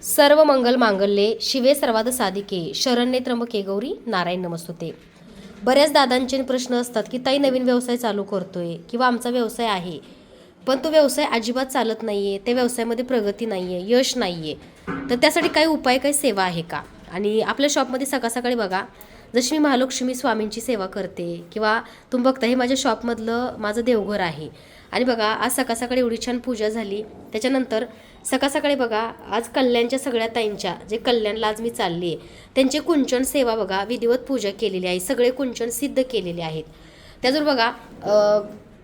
सर्व मंगल मांगल्ये शिवे सर्वाद साधिके शरण्ये त्र्यंबके गौरी नारायण नमस्तुते. बऱ्याच दादांचे प्रश्न असतात की ताई नवीन व्यवसाय चालू करतोय किंवा आमचा व्यवसाय आहे पण तो व्यवसाय अजिबात चालत नाहीये, त्या व्यवसायामध्ये प्रगती नाहीये, यश नाहीये, तर त्यासाठी काही उपाय काही सेवा आहे का? आणि आपल्या शॉपमध्ये सकाळ सकाळी बघा, जशी मी महालक्ष्मी स्वामींची सेवा करते किंवा तुम्ही बघता हे माझ्या शॉपमधलं माझं देवघर आहे. आणि बघा आज सकाळ सकाळी एवढी छान पूजा झाली. त्याच्यानंतर सकाळ सकाळी बघा आज कल्याणच्या सगळ्या ताईंच्या जे कल्याणला आज मी चालली आहे त्यांचे कुंचन सेवा बघा विधिवत पूजा केलेली आहे. सगळे कुंचन सिद्ध केलेले आहेत. त्याजवर बघा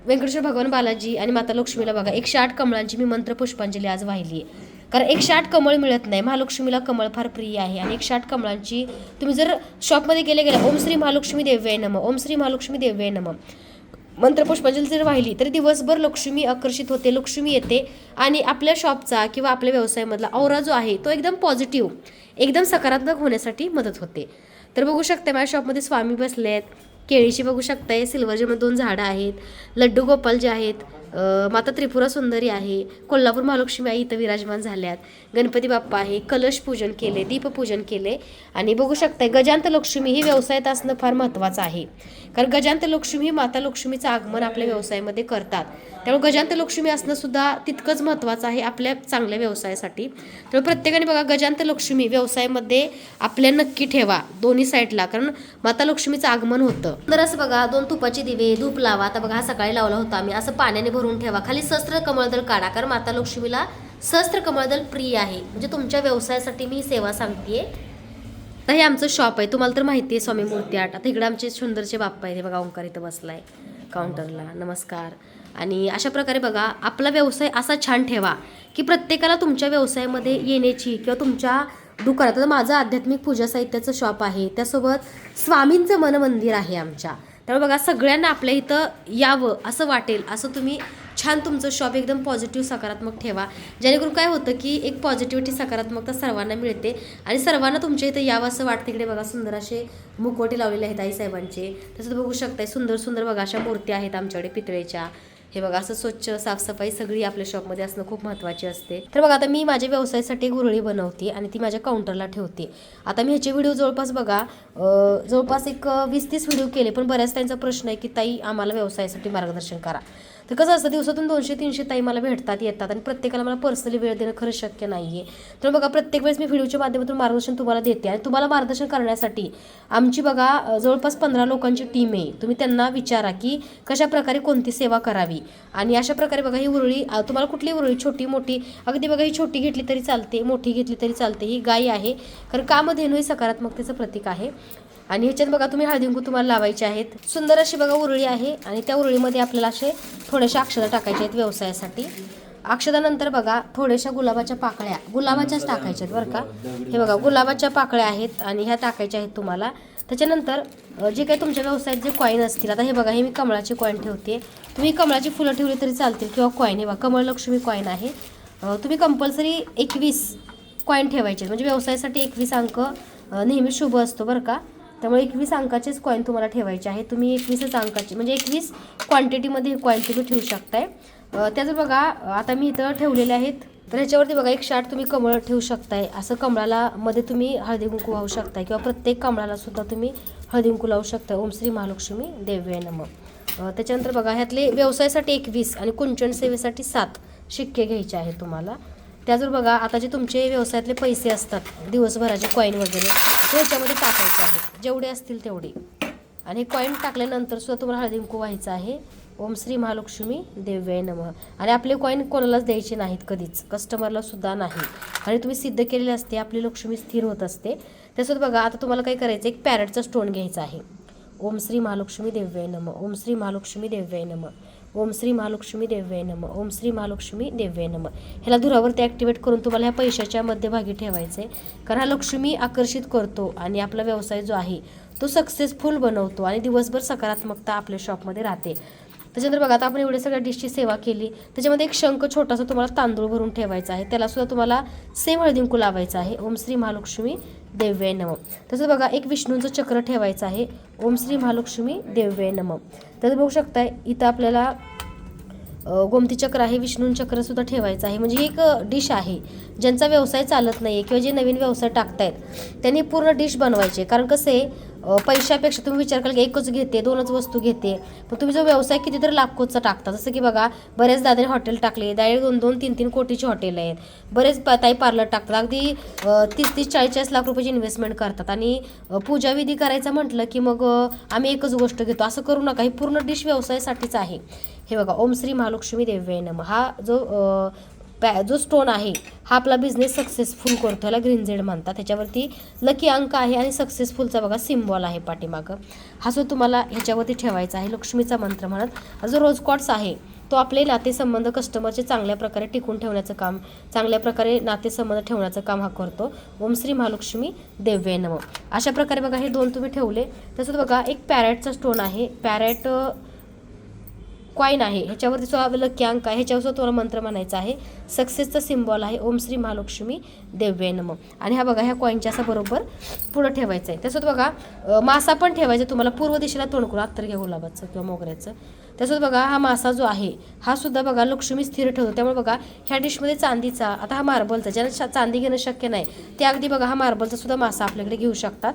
व्यंकटेश्वर भगवान बालाजी आणि माता लक्ष्मीला बघा 108 कमळांची मी मंत्र पुष्पांजली आज वाहिली आहे. कारण 108 कमळ मिळत नाही. महालक्ष्मीला कमळ फार प्रिय आहे आणि 108 कमळांची तुम्ही जर शॉपमध्ये गेले ओम श्री महालक्ष्मी देव्याय नमः, ओम श्री महालक्ष्मी देव्याय नमः मंत्र पुष्पांजली जर वाहिली तरी दिवसभर लक्ष्मी आकर्षित होते, लक्ष्मी येते आणि आपल्या शॉपचा किंवा आपल्या व्यवसायामधला औरा जो आहे तो एकदम पॉझिटिव्ह, एकदम सकारात्मक होण्यासाठी मदत होते. तर बघू शकता माझ्या शॉपमध्ये स्वामी बसले आहेत. केळीची बघू शकताय, सिल्वरचे 2 झाडं आहेत, लड्डू गोपाल जे आहेत, माता त्रिपुरा सुंदरी आहे, कोल्हापूर महालक्ष्मी आई इथं विराजमान झाल्यात, गणपती बाप्पा आहे, कलश पूजन केले, दीपपूजन केले आणि बघू शकताय गजांत लक्ष्मी ही व्यवसायात असणं फार महत्त्वाचं आहे. कारण गजांत लक्ष्मी ही माता लक्ष्मीचं आगमन आपल्या व्यवसायामध्ये करतात. त्यामुळे गजांत लक्ष्मी असणं सुद्धा तितकंच महत्त्वाचं आहे आपल्या चांगल्या व्यवसायासाठी. तर प्रत्येकाने बघा गजांत लक्ष्मी व्यवसायामध्ये आपल्या नक्की ठेवा दोन्ही साईडला, कारण माता लक्ष्मीचं आगमन होतं. तर असं बघा 2 तुपाचे दिवे धूप लावा. आता बघा सकाळी लावला होता आम्ही, असं पाण्याने भरून ठेवा. खाली सहस्त्र कमळदल काढा, कारण माता लक्ष्मीला सहस्त्र कमळदल प्रिय आहे. म्हणजे तुमच्या व्यवसायासाठी मी सेवा सांगतेय. तर हे आमचं शॉप आहे, तुम्हाला तर माहिती आहे स्वामी मूर्ती आर्ट. आता इकडे आमचे सुंदरचे बाप्पा आहे, बघा ओंकार इथं बसलाय काउंटरला, नमस्कार. आणि अशा प्रकारे बघा आपला व्यवसाय असा छान ठेवा की प्रत्येकाला तुमच्या व्यवसायामध्ये येण्याची किंवा तुमच्या दुकानात. आता माझं आध्यात्मिक पूजा साहित्याचं शॉप आहे, त्यासोबत स्वामींचं मन मंदिर आहे आमच्या. त्यामुळे बघा सगळ्यांना आपल्या इथं यावं असं वाटेल असं तुम्ही छान तुमचं शॉप एकदम पॉझिटिव्ह सकारात्मक ठेवा. जेणेकरून काय होतं की एक पॉझिटिव्हिटी सकारात्मकता सर्वांना मिळते आणि सर्वांना तुमच्या इथं यावं असं वाटतं. इकडे बघा सुंदर असे मुखवटे लावलेले आहेत आईसाहेबांचे. तसंच बघू शकताय सुंदर सुंदर बघा अशा मूर्त्या आहेत आमच्याकडे पितळेच्या. हे बघा असं स्वच्छ साफसफाई सगळी आपल्या शॉपमध्ये असणं खूप महत्त्वाची असते. तर बघा आता मी माझ्या व्यवसायासाठी एक गुरळी बनवते आणि ती माझ्या काउंटरला ठेवते. आता मी ह्याचे व्हिडिओ जवळपास बघा जवळपास एक 20-30 व्हिडिओ केले, पण बऱ्याच त्यांचा प्रश्न आहे की ताई आम्हाला व्यवसायासाठी मार्गदर्शन करा. तर कसं असतं दिवसातून 200-300 ताई मला भेटतात येतात आणि प्रत्येकाला मला पर्सनली वेळ देणं खरंच शक्य नाही आहे. तर बघा प्रत्येक वेळेस मी व्हिडिओच्या माध्यमातून मार्गदर्शन तुम्हाला देते आणि तुम्हाला मार्गदर्शन करण्यासाठी आमची बघा जवळपास 15 लोकांची टीम आहे. तुम्ही त्यांना विचारा की कशा प्रकारे कोणती सेवा करावी. आणि अशा प्रकारे बघा ही उरळी तुम्हाला कुठली उरळी छोटी मोठी अगदी बघा ही छोटी घेतली तरी चालते, मोठी घेतली तरी चालते. ही गाय आहे, कारण कामधेनू ही सकारात्मकतेचं प्रतीक आहे. आणि ह्याच्यात बघा तुम्ही हळदी कुंकू तुम्हाला लावायचे आहेत. सुंदर अशी बघा उरळी आहे आणि त्या उरळीमध्ये आपल्याला असे थोडेसे अक्षता टाकायचे आहेत व्यवसायासाठी. अक्षतानंतर बघा थोड्याशा गुलाबाच्या पाकळ्या, गुलाबाच्याच टाकायच्या आहेत बरं का. हे बघा गुलाबाच्या पाकळ्या आहेत आणि ह्या टाकायच्या आहेत तुम्हाला. त्याच्यानंतर जे काही तुमच्या व्यवसायात जे कॉईन असतील, आता हे बघा हे मी कमळाची कॉईन ठेवते. तुम्ही कमळाची फुलं ठेवली तरी चालतील किंवा कॉईन, हे बघा कमळ लक्ष्मी कॉईन आहे. तुम्ही कंपल्सरी 21 कॉईन ठेवायचे, म्हणजे व्यवसायासाठी 21 अंक नेहमी शुभ असतो बरं का. त्यामुळे 21 अंकाचेच कॉईन तुम्हाला ठेवायचे आहे. तुम्ही 21च अंकाचे म्हणजे 21 क्वांटिटीमध्ये कॉईन तुम्ही ठेवू शकताय. त्याचं बघा आता मी इथं ठेवलेले आहेत. तर ह्याच्यावरती बघा 108 तुम्ही कमळ ठेवू शकताय. असं कमळाला मध्ये तुम्ही हळदी कुंकू वाहू शकताय किंवा प्रत्येक कमळाला सुद्धा तुम्ही हळदी कुंकू लावू शकता. ओम श्री महालक्ष्मी देव्याय नमः. त्याच्यानंतर बघा ह्यातले व्यवसायासाठी 21 आणि कुंचन सेवेसाठी 7 शिक्के घ्यायचे आहेत तुम्हाला. त्याजवर बघा आता जे तुमचे व्यवसायातले पैसे असतात दिवसभराचे कॉईन वगैरे ते ह्याच्यामध्ये टाकायचे आहेत, जेवढे असतील तेवढे. आणि कॉईन टाकल्यानंतर सुद्धा तुम्हाला हळदी कुंकू व्हायचं आहे. ओम श्री महालक्ष्मी देव्याय नमः. आणि आपले कॉईन कोणालाच द्यायचे नाहीत कधीच, कस्टमरला सुद्धा नाही. आणि तुम्ही सिद्ध केलेले असते आपली लक्ष्मी स्थिर होत असते. त्यासोबत बघा आता तुम्हाला काय करायचं, एक पॅरटचा स्टोन घ्यायचा आहे. ओम श्री महालक्ष्मी देव्याय नमः, ओम श्री महालक्ष्मी देव्याय नमः, ओम श्री महालक्ष्मी देव्याय नमः, ओम श्री महालक्ष्मी देव्याय नमः. ह्याला धुरावरती ॲक्टिवेट करून तुम्हाला ह्या पैशाच्या मध्यभागी ठेवायचं आहे. कारण हा लक्ष्मी आकर्षित करतो आणि आपला व्यवसाय जो आहे तो सक्सेसफुल बनवतो आणि दिवसभर सकारात्मकता आपल्या शॉपमध्ये राहते. त्याच्यानंतर बघा आता आपण एवढ्या सगळ्या डिशची सेवा केली. त्याच्यामध्ये एक शंख छोटासा तुम्हाला तांदूळ भरून ठेवायचा आहे, त्यालासुद्धा तुम्हाला सेम हळदी कुंकू लावायचं आहे. ओम श्री महालक्ष्मी देव्याय नमः. तसंच बघा एक विष्णूंचं चक्र ठेवायचं आहे. ओम श्री महालक्ष्मी देव्याय नमः. तसं बघू शकताय इथं आपल्याला गोमती चक्र आहे, विष्णू चक्र सुद्धा ठेवायचं आहे. म्हणजे ही एक डिश आहे. ज्यांचा व्यवसाय चालत नाही आहे किंवा जे नवीन व्यवसाय टाकतायत त्यांनी पूर्ण डिश बनवायची. कारण कसं आहे, पैशापेक्षा तुम्ही विचार कराल की एकच घेते, 2च वस्तू घेते, पण तुम्ही जो व्यवसाय कितीतरी लाखोचा टाकता. जसं की बघा, बरेच दादाने हॉटेल टाकले, डायरेक्ट 2-2, 3-3 कोटीची हॉटेल आहेत. बरेच ताई पार्लर टाकतात, अगदी 30-30, 40-40 लाख रुपयाची इन्व्हेस्टमेंट करतात. आणि पूजाविधी करायचं म्हटलं की मग आम्ही एकच गोष्ट घेतो, असं करू नका. ही पूर्ण डिश व्यवसायासाठीच आहे. हे बघा, ओम श्री महालक्ष्मी देव्यै नमः. हा जो स्टोन आहे हा आपला बिझनेस सक्सेसफुल करतो. याला ग्रीन झेड म्हणतात. ह्याच्यावरती लकी अंक आहे आणि सक्सेसफुलचा बघा सिम्बॉल आहे पाठीमागं. हा जो तुम्हाला ह्याच्यावरती ठेवायचा आहे लक्ष्मीचा मंत्र म्हणत. हा जो रोज क्वार्ट्स आहे तो आपले नातेसंबंध कस्टमरचे चांगल्या प्रकारे टिकून ठेवण्याचं काम, चांगल्या प्रकारे नातेसंबंध ठेवण्याचं काम हा करतो. ओम श्री महालक्ष्मी देव्यै नमः. अशा प्रकारे बघा हे 2 तुम्ही ठेवले. तसंच बघा एक पॅरेटचा स्टोन आहे, पॅरेट कॉईन आहे, ह्याच्यावरती जो लकी अंक आहे ह्याच्यावर तुम्हाला मंत्र म्हणायचा आहे. सक्सेसचा सिम्बॉल आहे ओम श्री महालक्ष्मी देव्यै नमः. आणि हा बघा ह्या कॉईनच्या असा बरोबर पुढं ठेवायचं आहे. तसंच बघा मासा पण ठेवायचा तुम्हाला पूर्व दिशेला तोंड करून, अत्तर घ्या गुलाबाचं किंवा मोगऱ्याचं. तसंच बघा हा मासा जो आहे हा सुद्धा बघा लक्ष्मी स्थिर ठेवतो. त्यामुळे बघा ह्या डिशमध्ये चांदीचा, आता हा मार्बलचा, ज्यांना चांदी घेणं शक्य नाही ते अगदी बघा हा मार्बलचा सुद्धा मासा आपल्याकडे घेऊ शकतात.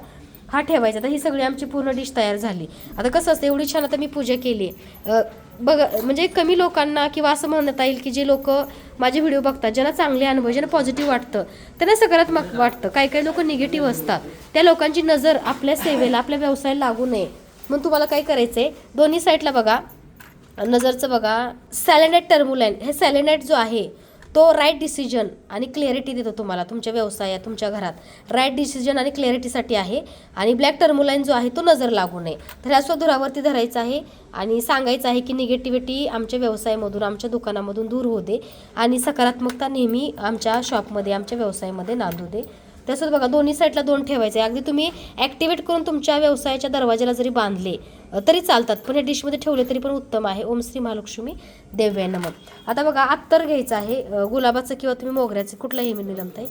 हा ठेवायचा. तर ही सगळी आमची पूर्ण डिश तयार झाली. आता कसं असतं, एवढी छान आता मी पूजा केली बघा, म्हणजे कमी लोकांना किंवा असं म्हणता येईल की जे लोक माझे व्हिडिओ बघतात, ज्यांना चांगले अनुभव, ज्यांना पॉझिटिव्ह वाटतं, त्यांना सकारात्मक वाटतं. काही लोक निगेटिव्ह असतात, त्या लोकांची नजर आपल्या सेवेला, आपल्या व्यवसायाला लागू नये म्हणून तुम्हाला काय करायचं आहे, दोन्ही साईडला बघा नजरचं बघा सॅलेनाइट टर्मुलाइन. हे सॅलेनाइट जो आहे तो राईट डिसिजन आणि क्लॅरिटी देतो तुम्हाला तुमच्या व्यवसायात, तुमच्या घरात. राईट डिसिजन आणि क्लॅरिटीसाठी आहे. आणि ब्लॅक टर्मुलाइन जो आहे तो नजर लागू नये. तर ह्या स्वधुरावरती धरायचा आहे आणि सांगायचं आहे की निगेटिव्हिटी आमच्या व्यवसायामधून, आमच्या दुकानामधून दूर होऊ दे आणि सकारात्मकता नेहमी आमच्या शॉपमध्ये, आमच्या व्यवसायामध्ये नांदू दे. तसंच बघा दोन्ही साईडला 2 ठेवायचे. अगदी तुम्ही ॲक्टिवेट करून तुमच्या व्यवसायाच्या दरवाजाला जरी बांधले तरी चालतात, पण या डिशमध्ये ठेवले तरी पण उत्तम आहे. ओम श्री महालक्ष्मी देव्यै नमः. आता बघा अत्तर घ्यायचं आहे गुलाबाचं किंवा तुम्ही मोगऱ्याचं, कुठलंही मी निलमताई,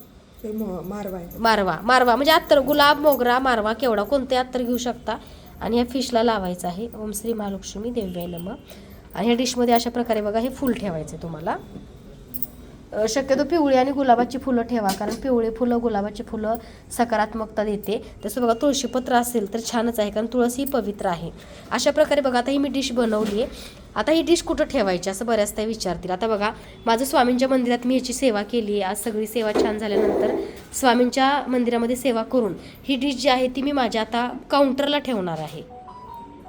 मारवा म्हणजे अत्तर, गुलाब, मोगरा, मारवा, केवडा कोणते अत्तर घेऊ शकता. आणि ह्या फिशला लावायचं आहे ओम श्री महालक्ष्मी देव्यै नमः. आणि ह्या डिशमध्ये अशा प्रकारे बघा हे फुल ठेवायचं तुम्हाला. शक्यतो पिवळी आणि गुलाबाची फुलं ठेवा, कारण पिवळी फुलं, गुलाबाची फुलं सकारात्मकता देते. तसं बघा तुळशीपत्र असेल तर छानच आहे, कारण तुळस ही पवित्र आहे. अशा प्रकारे बघा आता ही मी डिश बनवली आहे. आता ही डिश कुठं ठेवायची असं बऱ्याचदा विचारतील. आता बघा माझं स्वामींच्या मंदिरात मी ह्याची सेवा केली आहे. आज सगळी सेवा छान झाल्यानंतर स्वामींच्या मंदिरामध्ये सेवा करून ही डिश जी आहे ती मी माझ्या आता काउंटरला ठेवणार आहे.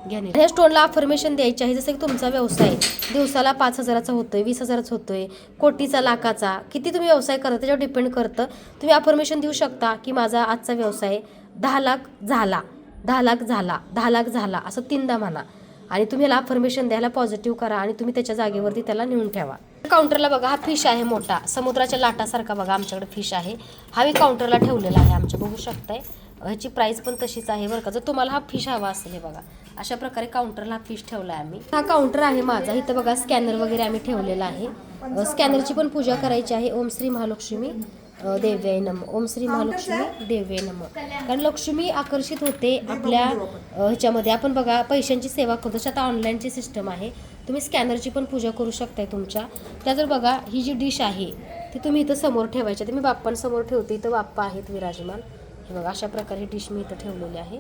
ह्या स्टोनला अफर्मेशन द्यायची आहे. जसं की तुमचा व्यवसाय दिवसाला 5,000चा होतोय, 20,000चा होतोय, कोटीचा, लाखाचा, किती तुम्ही व्यवसाय करता त्याच्यावर डिपेंड करतं. तुम्ही अफर्मेशन देऊ शकता की माझा आजचा व्यवसाय 10 लाख झाला, 10 लाख झाला, 10 लाख झाला, असं 3दा म्हणा. आणि तुम्ही ह्याला अफर्मेशन द्यायला पॉझिटिव्ह करा आणि तुम्ही त्याच्या जागेवरती त्याला नेऊन ठेवा. काउंटरला बघा हा फिश आहे मोठा, समुद्राच्या लाटासारखा बघा आमच्याकडे फिश आहे. हा मी काउंटरला ठेवलेला आहे आमच्या, बघू शकताय. ह्याची प्राईस पण तशीच आहे बरं का. जर तुम्हाला हा फिश हवा असेल, हे बघा अशा प्रकारे काउंटरला हा फिश ठेवला आहे आम्ही. हा काउंटर आहे माझा. इथं बघा स्कॅनर वगैरे आम्ही ठेवलेला आहे. स्कॅनरची पण पूजा करायची आहे. ओम श्री महालक्ष्मी देव्यै नमः. ओम श्री महालक्ष्मी देव्यै नमः. कारण लक्ष्मी आकर्षित होते आपल्या ह्याच्यामध्ये. आपण बघा पैशांची सेवा करतो, तशी आता ऑनलाईनची सिस्टम आहे. तुम्ही स्कॅनरची पण पूजा करू शकताय तुमच्या. त्याजर बघा ही जी डिश आहे ती तुम्ही इथं समोर ठेवायची. तर मी बाप्पांसमोर ठेवते. इथं बाप्पा आहेत विराजमान. हे बघा अशा प्रकारे डिश मी इथं ठेवलेली आहे.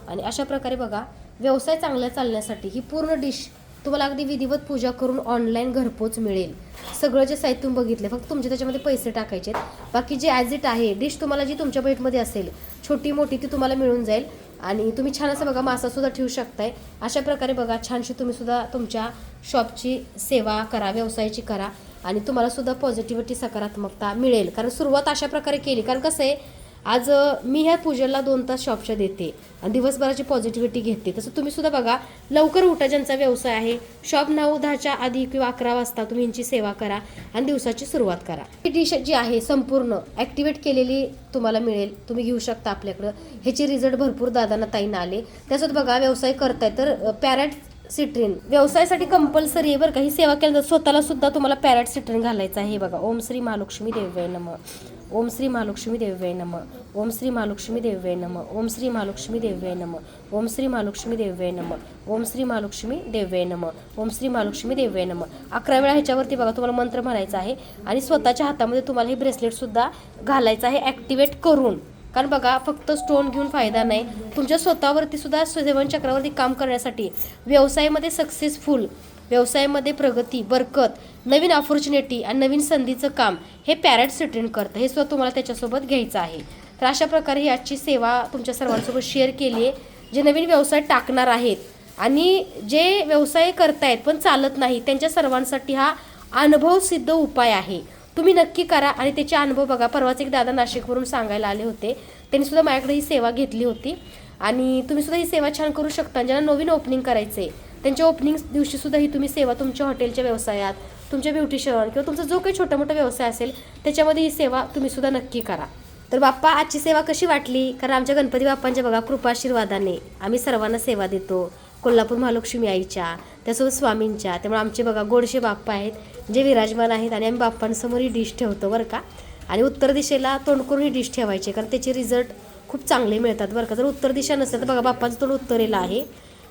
आणि अशा प्रकारे बघा व्यवसाय चांगला चालण्यासाठी ही पूर्ण डिश तुम्हाला अगदी विधिवत पूजा करून ऑनलाईन घरपोच मिळेल. सगळं जे साहित्य तुम्ही बघितले, फक्त तुमचे त्याच्यामध्ये पैसे टाकायचे आहेत. बाकी जे ॲज इट आहे डिश तुम्हाला जी तुमच्या बजेटमध्ये असेल छोटी मोठी ती तुम्हाला मिळून जाईल. आणि तुम्ही छान असं बघा मासासुद्धा ठेवू शकताय. अशा प्रकारे बघा छानशी तुम्ही सुद्धा तुमच्या शॉपची सेवा करा, व्यवसायाची करा आणि तुम्हाला सुद्धा पॉझिटिव्हिटी, सकारात्मकता मिळेल. कारण सुरुवात अशा प्रकारे केली. कारण कसं आहे, आज मी ह्या पूजेला 2 तास शॉपच्या देते आणि दिवसभराची पॉझिटिव्हिटी घेते. तसं तुम्ही सुद्धा बघा लवकर उठा, ज्यांचा व्यवसाय आहे शॉप 9-10च्या आधी किंवा 11 वाजता तुम्ही यांची सेवा करा आणि दिवसाची सुरुवात करा. ही डिश जी आहे संपूर्ण ॲक्टिवेट केलेली तुम्हाला मिळेल, तुम्ही घेऊ शकता आपल्याकडं. ह्याचे रिझल्ट भरपूर दादांना, ताईंना आले. त्यासोबत बघा व्यवसाय करताय तर पॅरेट सिट्रीन व्यवसायासाठी कंपल्सरी आहे बरं का. ही सेवा केल्यानंतर स्वतःला सुद्धा तुम्हाला पॅरेट सिट्रीन घालायचं आहे. हे बघा, ओम श्री महालक्ष्मी देव्यै नमः, ओम श्री महालक्ष्मी देव्यै नमः, ओम श्री महालक्ष्मी देव्यै नमः, ओम श्री महालक्ष्मी देव्यै नमः, ओम श्री महालक्ष्मी देव्यै नमः, ओम श्री महालक्ष्मी देव्यै नमः, ओम श्री महालक्ष्मी देव्यै नमः. 11 वेळा ह्याच्यावरती बघा तुम्हाला मंत्र म्हणायचा आहे आणि स्वतःच्या हातामध्ये तुम्हाला हे ब्रेसलेटसुद्धा घालायचं आहे ॲक्टिवेट करून. कारण बघा, फक्त स्टोन घेऊन फायदा नाही, तुमच्या स्वतःवरती सुद्धा सेवन चक्रावरती काम करण्यासाठी, व्यवसायामध्ये सक्सेसफुल, व्यवसायामध्ये प्रगती, बरकत, नवीन ऑपॉर्च्युनिटी आणि नवीन संधीचं काम हे पॅरेट सिट्रीन करतं. हे सुद्धा तुम्हाला त्याच्यासोबत घ्यायचं आहे. तर अशा प्रकारे ही आजची सेवा तुमच्या सर्वांसोबत शेअर केली आहे. जे नवीन व्यवसाय टाकणार आहेत आणि जे व्यवसाय करतायत पण चालत नाही, त्यांच्या सर्वांसाठी हा अनुभवसिद्ध उपाय आहे. तुम्ही नक्की करा आणि त्याचे अनुभव बघा. परवाच एक दादा नाशिकवरून सांगायला आले होते, त्यांनी सुद्धा माझ्याकडे ही सेवा घेतली होती आणि तुम्ही सुद्धा ही सेवा छान करू शकता. ज्यांना नवीन ओपनिंग करायचं आहे त्यांच्या ओपनिंग दिवशी सुद्धा ही तुम्ही सेवा तुमच्या हॉटेलच्या व्यवसायात, तुमच्या ब्युटिशियन किंवा तुमचा जो काही छोटा मोठा व्यवसाय असेल त्याच्यामध्ये ही सेवा तुम्ही सुद्धा नक्की करा. तर बाप्पा, आजची सेवा कशी वाटली? कारण आमच्या गणपती बाप्पांच्या बघा कृपाशीर्वादाने आम्ही सर्वांना सेवा देतो. कोल्हापूर महालक्ष्मी आईच्या, त्यासोबत स्वामींच्या. त्यामुळे आमचे बघा गोडशे बाप्पा आहेत जे विराजमान आहेत आणि आम्ही बाप्पांसमोर ही डिश ठेवतो बरं का. आणि उत्तर दिशेला तोंड करून ही डिश ठेवायची, कारण त्याचे रिझल्ट खूप चांगले मिळतात बरं का. जर उत्तर दिशा नसेल तर बघा बाप्पांचं तोंड उत्तरेला आहे,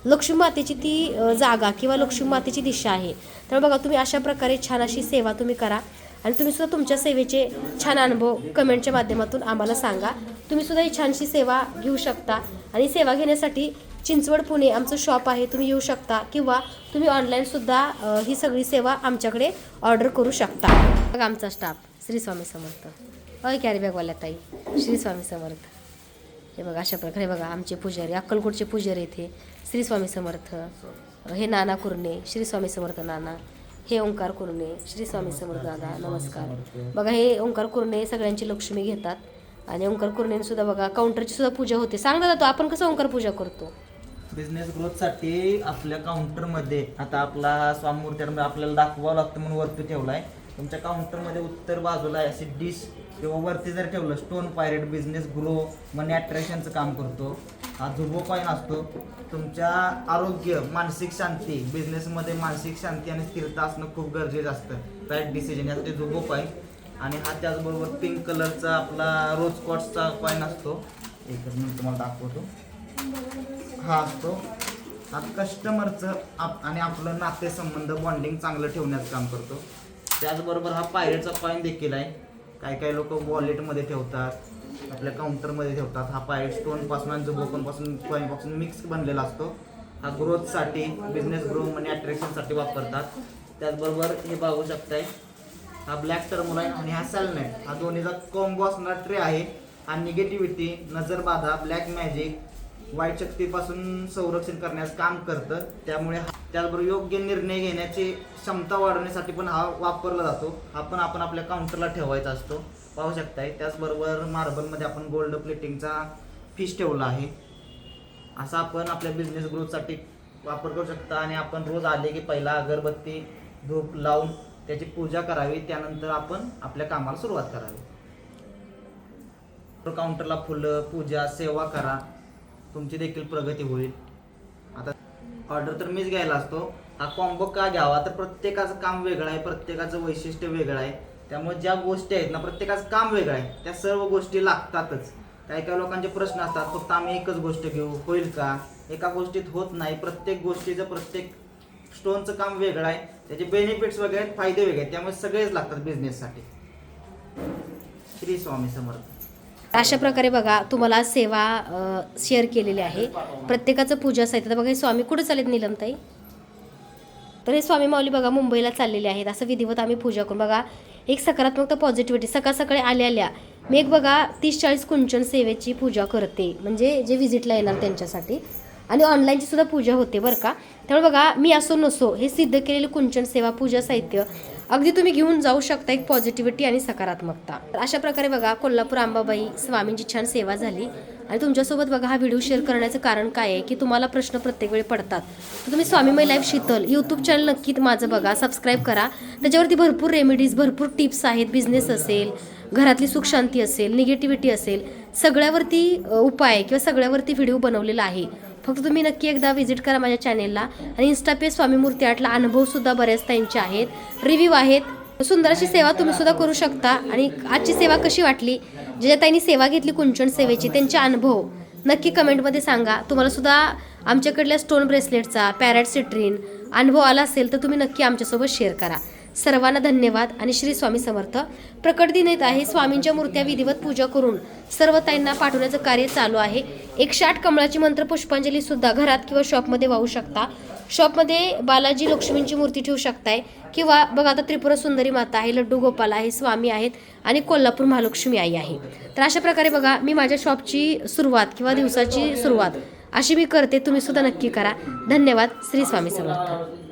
लक्ष्मी मातेची ती जागा किंवा लक्ष्मी मातेची दिशा आहे. तर बघा, तुम्ही अशा प्रकारे छान अशी सेवा तुम्ही करा आणि तुम्ही सुद्धा तुमच्या सेवेचे छान अनुभव कमेंटच्या माध्यमातून आम्हाला सांगा. तुम्ही सुद्धा ही छानशी सेवा घेऊ शकता आणि सेवा घेण्यासाठी चिंचवड पुणे आमचं शॉप आहे, तुम्ही येऊ शकता किंवा तुम्ही ऑनलाईनसुद्धा ही सगळी सेवा आमच्याकडे ऑर्डर करू शकता. बघा आमचा स्टाफ, श्री स्वामी समर्थ. कॅरी बॅगवाल्या ताई, श्री स्वामी समर्थ. हे बघा अशा प्रकारे बघा आमचे पुजारी, अक्कलकोटचे पुजारी इथे, श्री स्वामी समर्थ. हे नाना कुर्णे, श्री स्वामी समर्थ नाना. हे ओंकार कुर्णे, श्री स्वामी समर्थ दादा, नमस्कार. बघा हे ओंकार कुर्णे सगळ्यांची लक्ष्मी घेतात आणि ओंकार कुर्णेंसुद्धा बघा काउंटरची सुद्धा पूजा होते. सांग ना तो आपण कसं ओंकार पूजा करतो. बिझनेस ग्रोथसाठी आपल्या काउंटरमध्ये आता आपला स्वामीमूर्त्यांमध्ये आपल्याला दाखवावं लागतं म्हणून वरती ठेवलाय. तुमच्या काउंटरमध्ये उत्तर बाजूला अशी डिश किंवा वरती जर ठेवलं स्टोन पायरेट बिझनेस ग्रो मनी अट्रॅक्शनचं काम करतो. हा झुबो कॉईन असतो. तुमच्या आरोग्य, मानसिक शांती, बिझनेसमध्ये मानसिक शांती आणि स्थिरता असणं खूप गरजेचं असतं. राईट डिसिजन यासाठी झुबो कॉईन. आणि हा त्याचबरोबर पिंक कलरचा आपला रोज कॉट्सचा कॉईन असतो. एकच मी तुम्हाला दाखवतो. हा असतो. हा कस्टमरचं आणि आपलं नातेसंबंध बॉन्डिंग चांगलं ठेवण्याचं काम करतो. त्याचबरोबर हा पायरेटचा कॉईन देखील आहे. काही लोक वॉलेटमध्ये ठेवतात, आपल्या काउंटरमध्ये ठेवतात. हा पायरेट स्टोनपासून आणि जुबोकॉनपासून कॉईनपासून मिक्स बनलेला असतो. हा ग्रोथसाठी, बिझनेस ग्रो मनी अट्रॅक्शनसाठी वापरतात. त्याचबरोबर हे बघू शकताय, हा ब्लॅक टर्मोलाईन आणि हा सॅलनेट, हा दोन्हीचा कॉम्बो असणारा ट्रे आहे. हा निगेटिव्हिटी, नजरबाधा, ब्लॅक मॅजिक, वाईट शक्तीपासून संरक्षण करण्यास काम करतं. त्यामुळे त्याचबरोबर योग्य निर्णय घेण्याची क्षमता वाढवण्यासाठी पण हा वापरला जातो. हा पण आपण आपल्या काउंटरला ठेवायचा असतो, पाहू शकताय. त्याचबरोबर मार्बलमध्ये आपण गोल्ड प्लेटिंगचा फिश ठेवला आहे. असा आपण आपल्या बिझनेस ग्रोथसाठी वापर करू शकता. आणि आपण रोज आले की पहिला अगरबत्ती धूप लावून त्याची पूजा करावी, त्यानंतर आपण आपल्या कामाला सुरुवात करावी. काउंटरला फुलं, पूजा, सेवा करा, तुमची देखील प्रगती होईल. आता ऑर्डर तर मीच घ्यायला असतो. हा कॉम्बो का घ्यावा, तर प्रत्येकाचं काम वेगळं आहे, प्रत्येकाचं वैशिष्ट्य वेगळं आहे. त्यामुळे ज्या गोष्टी आहेत ना, प्रत्येकाचं काम वेगळं आहे, त्या सर्व गोष्टी लागतातच. काही लोकांचे प्रश्न असतात, फक्त आम्ही एकच गोष्ट घेऊ, होईल का? एका गोष्टीत होत नाही. प्रत्येक गोष्टीचं, प्रत्येक स्टोनचं काम वेगळं आहे, त्याचे बेनिफिट्स वेगळे आहेत, फायदे वेगळे आहेत. त्यामुळे सगळेच लागतात बिझनेससाठी. श्री स्वामी समर्थ. अशा प्रकारे बघा तुम्हाला सेवा शेअर केलेली आहे. प्रत्येकाचं पूजा साहित्य बघा. हे स्वामी कुठं चालेत नीलमताई? तर हे स्वामी माऊली बघा मुंबईला चाललेले आहेत. असं विधिवत आम्ही पूजा करून बघा एक सकारात्मक पॉझिटिव्हिटी. सकाळ सकाळी आल्या मी एक बघा 30-40 कुंचन सेवेची पूजा करते, म्हणजे जे व्हिजिटला येणार त्यांच्यासाठी. आणि ऑनलाईनची सुद्धा पूजा होते बरं का. त्यामुळे बघा मी असो नसो हे सिद्ध केलेले कुंचन सेवा पूजा साहित्य अगदी तुम्ही घेऊन जाऊ शकता. एक पॉझिटिव्हिटी आणि सकारात्मकता. अशा प्रकारे बघा कोल्हापूर अंबाबाई स्वामींची छान सेवा झाली. आणि तुमच्यासोबत बघा हा व्हिडिओ शेअर करण्याचं कारण काय आहे की तुम्हाला प्रश्न प्रत्येक वेळी पडतात. तर तुम्ही स्वामीमय लाईफ शीतल यूट्यूब चॅनल नक्की माझं बघा, सबस्क्राईब करा. त्याच्यावरती भरपूर रेमेडीज, भरपूर टिप्स आहेत. बिझनेस असेल, घरातली सुखशांती असेल, निगेटिव्हिटी असेल, सगळ्यावरती उपाय किंवा सगळ्यावरती व्हिडिओ बनवलेला आहे. फक्त तुम्ही नक्की एकदा व्हिजिट करा माझ्या चॅनेलला. आणि इन्स्टा पेज स्वामी मूर्ती आर्टला अनुभवसुद्धा बऱ्याच ताईंचे आहेत, रिव्ह्यू आहेत. सुंदर अशी सेवा तुम्ही सुद्धा करू शकता. आणि आजची सेवा कशी वाटली, ज्या ताईंनी सेवा घेतली कुंचन सेवेची, त्यांचे अनुभव नक्की कमेंटमध्ये सांगा. तुम्हाला सुद्धा आमच्याकडल्या स्टोन ब्रेसलेटचा पॅरेट सिट्रीन अनुभव आला असेल तर तुम्ही नक्की आमच्यासोबत शेअर करा. सर्वांना धन्यवाद आणि श्री स्वामी समर्थ. प्रकट दिन येत आहे. स्वामींच्या मूर्त्या विधिवत पूजा करून सर्व ताईंना पाठवण्याचं कार्य चालू आहे. 108 कमळाची मंत्र पुष्पांजली सुद्धा घरात किंवा शॉपमध्ये वाहू शकता. शॉपमध्ये बालाजी लक्ष्मींची मूर्ती ठेवू शकताय किंवा बघा आता त्रिपुरा सुंदरी माता आहे, लड्डू गोपाल आहे, स्वामी आहेत आणि कोल्हापूर महालक्ष्मी आई आहे. तर अशा प्रकारे बघा मी माझ्या शॉपची सुरुवात किंवा दिवसाची सुरुवात अशी मी करते. तुम्ही सुद्धा नक्की करा. धन्यवाद. श्री स्वामी समर्थ.